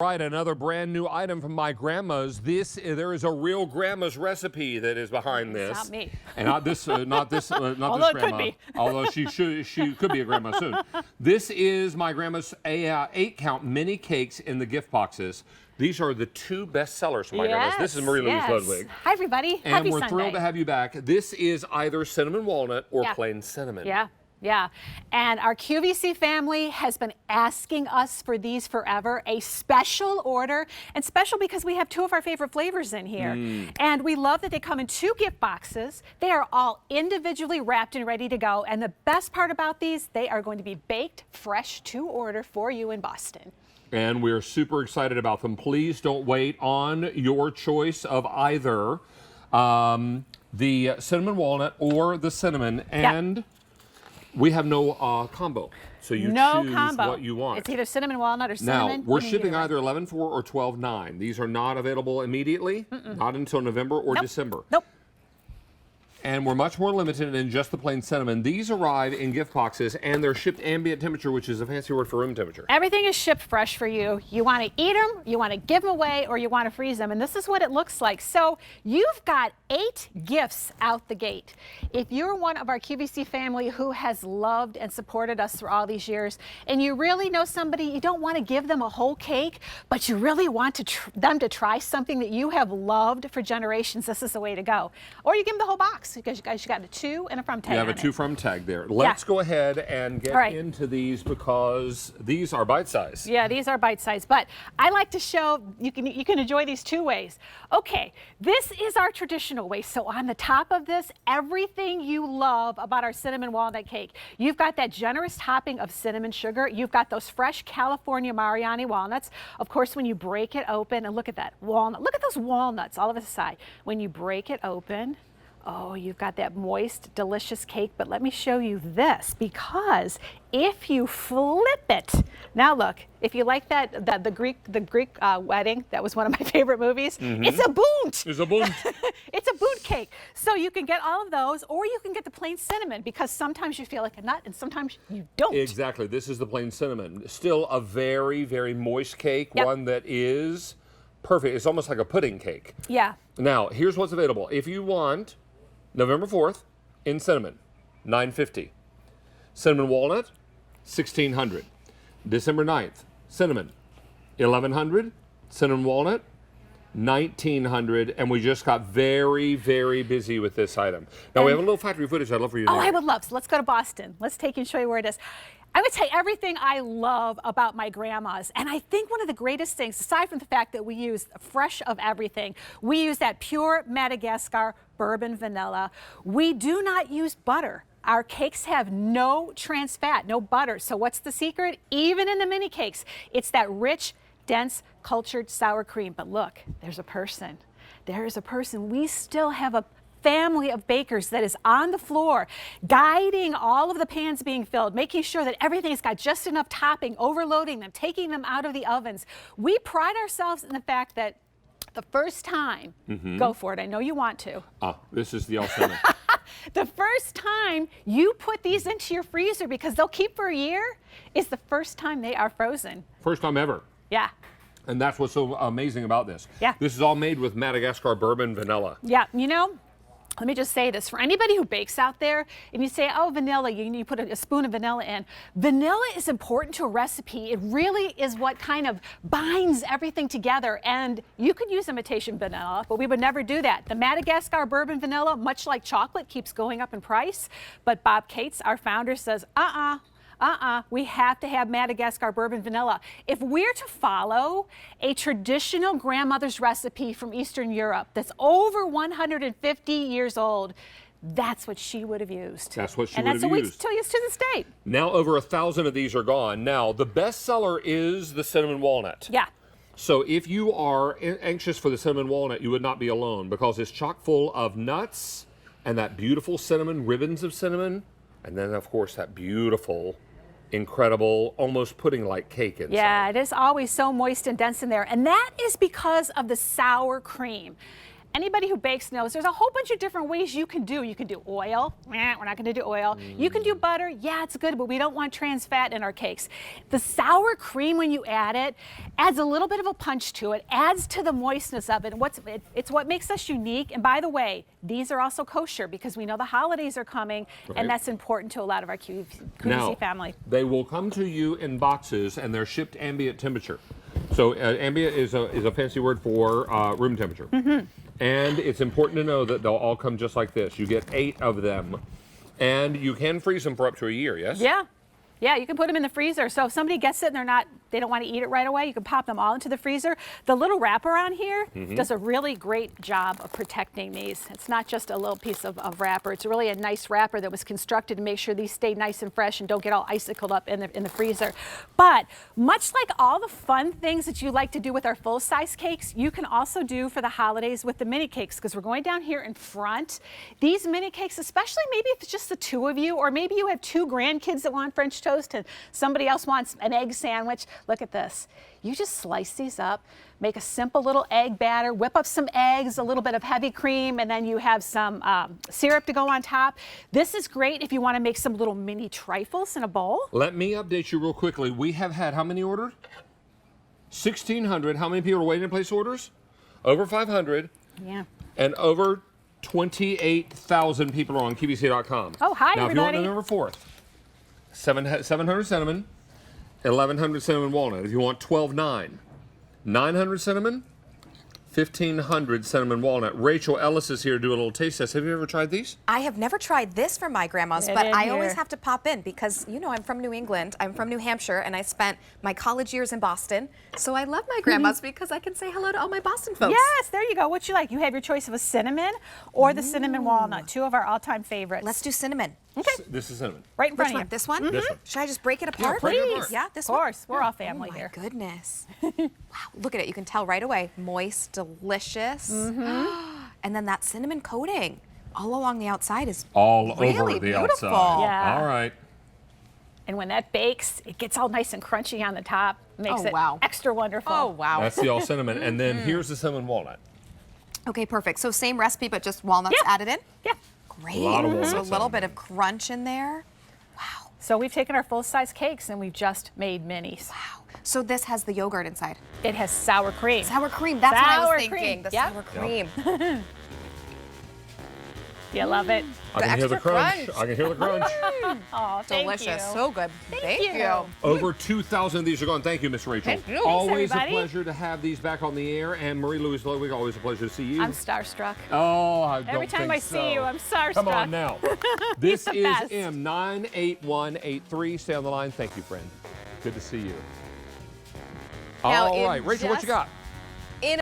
Right, another brand new item from my grandma's. There is a real grandma's recipe that is behind this. It's not me. And not this Although this it grandma. could be. Although she could be a grandma soon. This is my grandma's 8-count mini cakes in the gift boxes. These are the two best sellers from my grandma's. This is Marie Louise Ludwig. Hi, everybody. And Happy we're Sunday. thrilled to have you back. This is either cinnamon walnut or plain cinnamon. Yeah. And our QVC family has been asking us for these forever, a special order, and special because we have two of our favorite flavors in here. And we love that they come in 2 gift boxes. They are all individually wrapped and ready to go. And the best part about these, they are going to be baked fresh to order for you in Boston. And we're super excited about them. Please don't wait on your choice of either the cinnamon walnut or the cinnamon. And we have no combo, so you choose what you want. It's either cinnamon walnut or cinnamon. Now, we're shipping either 11.4 or 12.9. These are not available immediately, not until November or December. And we're much more limited than just the plain cinnamon. These arrive in gift boxes, and they're shipped ambient temperature, which is a fancy word for room temperature. Everything is shipped fresh for you. You want to eat them, you want to give them away, or you want to freeze them. And this is what it looks like. So you've got 8 gifts out the gate. If you're one of our QVC family who has loved and supported us through all these years, and you really know somebody, you don't want to give them a whole cake, but you really want them to try something that you have loved for generations, this is the way to go. Or you give them the whole box, because you got a 2 and a from tag. You have a 2 from tag there. Let's go ahead and get into these because these are bite size. Yeah, these are bite size, but I like to show you can enjoy these 2 ways. Okay, this is our traditional way. So on the top of this, everything you love about our cinnamon walnut cake. You've got that generous topping of cinnamon sugar. You've got those fresh California Mariani walnuts. Of course, when you break it open, and look at that walnut. Look at those walnuts all of a side. When you break it open, oh, you've got that moist, delicious cake, but let me show you this, because if you flip it, now look, if you like the Greek wedding, that was one of my favorite movies, it's a boont. It's a boont. It's a boont cake. So you can get all of those, or you can get the plain cinnamon, because sometimes you feel like a nut and sometimes you don't. Exactly, this is the plain cinnamon. Still a very, very moist cake, one that is perfect. It's almost like a pudding cake. Yeah. Now, here's what's available. If you want November 4th in cinnamon, $9.50. Cinnamon walnut, $1,600. December 9th, cinnamon, $1,100. Cinnamon walnut, $1,900. And we just got very, very busy with this item. Now, we have a little factory footage I'd love for you to I would love. So let's go to Boston. Let's take you and show you where it is. I would say everything I love about my grandma's, and I think one of the greatest things, aside from the fact that we use fresh of everything, we use that pure Madagascar bourbon vanilla. We do not use butter. Our cakes have no trans fat, no butter. So what's the secret? Even in the mini cakes, it's that rich, dense, cultured sour cream. But look, there's a person. There is a person. We still have a family of bakers that is on the floor, guiding all of the pans being filled, making sure that everything's got just enough topping, overloading them, taking them out of the ovens. We pride ourselves in the fact that the first time, go for it, I know you want to. This is the all-cinnamon. The first time you put these into your freezer, because they'll keep for a year, is the first time they are frozen. First time ever. Yeah. And that's what's so amazing about this. Yeah. This is all made with Madagascar bourbon vanilla. Yeah, you know, let me just say this. For anybody who bakes out there and you say, oh, vanilla, you put a spoon of vanilla in. Vanilla is important to a recipe. It really is what kind of binds everything together. And you could use imitation vanilla, but we would never do that. The Madagascar bourbon vanilla, much like chocolate, keeps going up in price. But Bob Cates, our founder, says, we have to have Madagascar bourbon vanilla. If we're to follow a traditional grandmother's recipe from Eastern Europe that's over 150 years old, that's what she would have used. That's what she would have used. And that's what we still use to this day. Now over 1,000 of these are gone. Now the best seller is the cinnamon walnut. Yeah. So if you are anxious for the cinnamon walnut, you would not be alone, because it's chock full of nuts and that beautiful cinnamon, ribbons of cinnamon, and then of course that beautiful, incredible, almost pudding-like cake inside. Yeah, it is always so moist and dense in there. And that is because of the sour cream. Anybody who bakes knows there's a whole bunch of different ways you can do. You can do oil. We're not going to do oil. You can do butter. Yeah, it's good, but we don't want trans fat in our cakes. The sour cream, when you add it, adds a little bit of a punch to it, adds to the moistness of it. It's what makes us unique. And by the way, these are also kosher because we know the holidays are coming, and that's important to a lot of our QVC family. They will come to you in boxes, and they're shipped ambient temperature. So ambient is a fancy word for room temperature. And it's important to know that they'll all come just like this. You get 8 of them, and you can freeze them for up to a year, yes? Yeah. Yeah, you can put them in the freezer. So if somebody gets it and they don't want to eat it right away, you can pop them all into the freezer. The little wrapper on here does a really great job of protecting these. It's not just a little piece of wrapper. It's really a nice wrapper that was constructed to make sure these stay nice and fresh and don't get all icicled up in the freezer. But much like all the fun things that you like to do with our full-size cakes, you can also do for the holidays with the mini cakes, because we're going down here in front. These mini cakes, especially maybe if it's just the 2 of you, or maybe you have 2 grandkids that want French toast and somebody else wants an egg sandwich. Look at this. You just slice these up, make a simple little egg batter, whip up some eggs, a little bit of heavy cream, and then you have some syrup to go on top. This is great if you want to make some little mini trifles in a bowl. Let me update you real quickly. We have had how many ordered? 1,600. How many people are waiting to place orders? Over 500. Yeah. And over 28,000 people are on QVC.com. Oh, hi, now, everybody. If you want November 4th, 700 cinnamon, 1,100 cinnamon walnut. If you want 12.9, 900 cinnamon, 1,500 cinnamon walnut. Rachel Ellis is here to do a little taste test. Have you ever tried these? I have never tried this from my grandma's, but I always have to pop in because, you know, I'm from New England, I'm from New Hampshire, and I spent my college years in Boston. So I love my grandma's because I can say hello to all my Boston folks. Yes, there you go. What you like? You have your choice of a cinnamon or the cinnamon walnut, 2 of our all-time favorites. Let's do cinnamon. Okay. This is cinnamon. Right in front Which of one? you. This one? This one. Should I just break it apart? break it Please. apart. Yeah, this Of course. We're all Oh family my here. goodness. Wow, look at it. You can tell right away. Moist, delicious. And then that cinnamon coating all along the outside is All really over the beautiful. outside. Yeah. All right. And when that bakes, it gets all nice and crunchy on the top. Makes Oh, it wow. extra wonderful. Oh, wow. That's the all cinnamon. And then here's the cinnamon walnut. Okay, perfect. So same recipe, but just walnuts Yeah. added in? Yeah. Great. A lot of So a walnuts little on bit there. of crunch in there. Wow. So we've taken our full-size cakes and we've just made minis. Wow. So this has the yogurt inside. It has sour cream. Sour cream. That's what I Sour was thinking. cream. The Yep. sour cream. You love it? I can hear the extra crunch. crunch. I can hear the crunch. Oh, thank Delicious. you. So good. Thank you. Over 2,000 of these are gone. Thank you, Miss Rachel. Thank you. Always everybody. a pleasure to have these back on the air. And Marie Louise Ludwig, always a pleasure to see you. I'm starstruck. Oh, I don't Every time think I see you, so. I'm starstruck. Come on now. This the is best. M98183. Stay on the line. Thank you, friend. Good to see you. Now, All in right, Rachel, what you got?